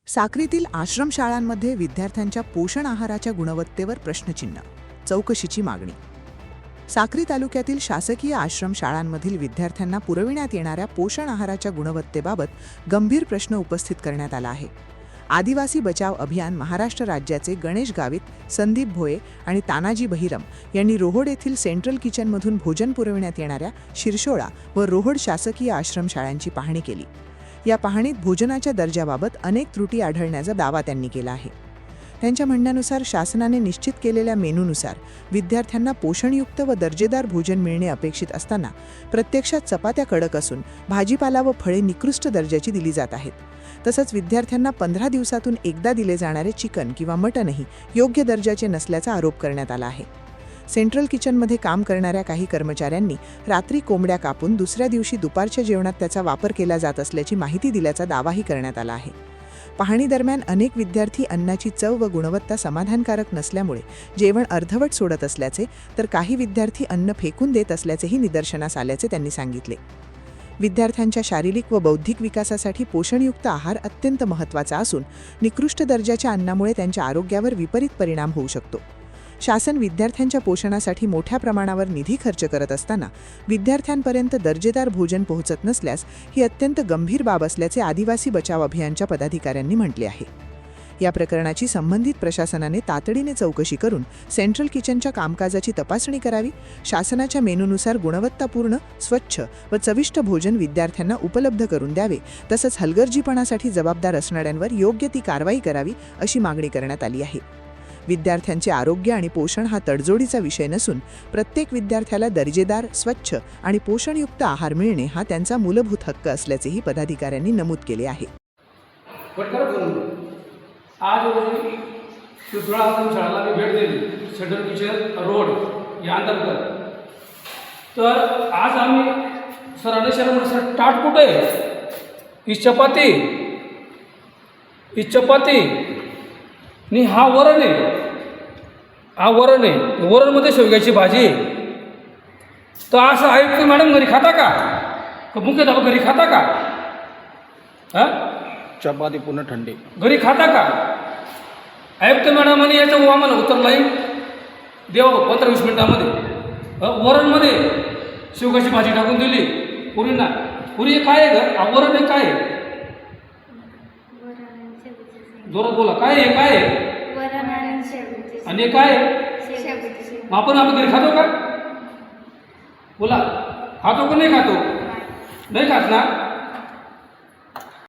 साक्रीतील आश्रमशाळांमध्ये विद्यार्थ्यांच्या पोषण आहाराच्या गुणवत्तेवर प्रश्नचिन्ह, चौकशीची मागणी. साक्री तालुक्यातील शासकीय आश्रमशाळांमधील विद्यार्थ्यांना पुरविण्यात येणाऱ्या पोषण आहाराच्या गुणवत्तेबाबत गंभीर प्रश्न उपस्थित करण्यात आला आहे. आदिवासी बचाव अभियान महाराष्ट्र राज्याचे गणेश गावित, संदीप भोये आणि तानाजी बहिरम यांनी रोहोड येथील सेंट्रल किचनमधून भोजन पुरविण्यात येणाऱ्या शिरशोळा व रोहोड शासकीय आश्रमशाळांची पाहणी केली. या पाहणीत भोजनाच्या दर्जाबाबत अनेक त्रुटी आढळण्याचा दावा त्यांनी केला आहे. त्यांच्या म्हणण्यानुसार शासनाने निश्चित केलेल्या मेनूनुसार विद्यार्थ्यांना पोषणयुक्त व दर्जेदार भोजन मिळणे अपेक्षित असताना प्रत्यक्षात चपात्या कडक असून भाजीपाला व फळे निकृष्ट दर्जाची दिली जात आहेत. तसंच विद्यार्थ्यांना 15 दिवसातून एकदा दिले जाणारे चिकन किंवा मटणही योग्य दर्जाचे नसल्याचा आरोप करण्यात आला आहे. सेंट्रल किचनमध्ये काम करणाऱ्या काही कर्मचाऱ्यांनी रात्री कोंबड्या कापून दुसऱ्या दिवशी दुपारच्या जेवणात त्याचा वापर केला जात असल्याची माहिती दिल्याचा दावाही करण्यात आला आहे. पाहणी दरम्यान अनेक विद्यार्थी अन्नाची चव व गुणवत्ता समाधानकारक नसल्यामुळे जेवण अर्धवट सोडत असल्याचे, तर काही विद्यार्थी अन्न फेकून देत असल्याचेही निदर्शनास आल्याचे त्यांनी सांगितले. विद्यार्थ्यांच्या शारीरिक व बौद्धिक विकासासाठी पोषणयुक्त आहार अत्यंत महत्त्वाचा असून निकृष्ट दर्जाच्या अन्नामुळे त्यांच्या आरोग्यावर विपरीत परिणाम होऊ शकतो. शासन विद्यार्थ्यांच्या पोषणासाठी मोठ्या प्रमाणावर निधी खर्च करत असताना विद्यार्थ्यांपर्यंत दर्जेदार भोजन पोहोचत नसल्यास ही अत्यंत गंभीर बाब असल्याचे आदिवासी बचाव अभियानच्या पदाधिकाऱ्यांनी म्हटले आहे. या प्रकरणाची संबंधित प्रशासनाने तातडीने चौकशी करून सेंट्रल किचनच्या कामकाजाची तपासणी करावी, शासनाच्या मेनूनुसार गुणवत्तापूर्ण, स्वच्छ व चविष्ट भोजन विद्यार्थ्यांना उपलब्ध करून द्यावे, तसंच हलगर्जीपणासाठी जबाबदार असणाऱ्यांवर योग्य ती कारवाई करावी, अशी मागणी करण्यात आली आहे. विद्यार्थ्यांचे आरोग्य आणि पोषण हा तडजोडीचा विषय नसून प्रत्येक विद्यार्थ्याला दर्जेदार, स्वच्छ आणि पोषणयुक्त आहार मिळणे हा त्यांचा मूलभूत हक्क असल्याचेही पदाधिकाऱ्यांनी नमूद केले आहे. आज रोजी शिरसोळा आश्रमशाळेला मी भेट दिली, सेंट्रल किचन रोड या अंतर्गत. तर आज आम्ही सरांनी सर टाट कुठे ही चपाती आणि हा वरण आहे, वरणमध्ये शेवग्याची भाजी. तर असं आयुक्त मॅडम घरी खाता का मुख्याध्यापक घरी खाता का? हां, चपाती पूर्ण थंडी घरी खाता का? आयुक्त मॅडमांनी याचं आम्हाला उत्तर लाईन देवा 15-20 मिनिटामध्ये. वरणमध्ये शेवगाची भाजी टाकून दिली पुरींना. पुरी काय आहे ग? वरण आहे काय आहे? जोरात बोला, काय आहे? काय आहे? आणि काय आहे? आपण घरी खातो का? बोला, खातो का नाही खातो? नाही खात ना.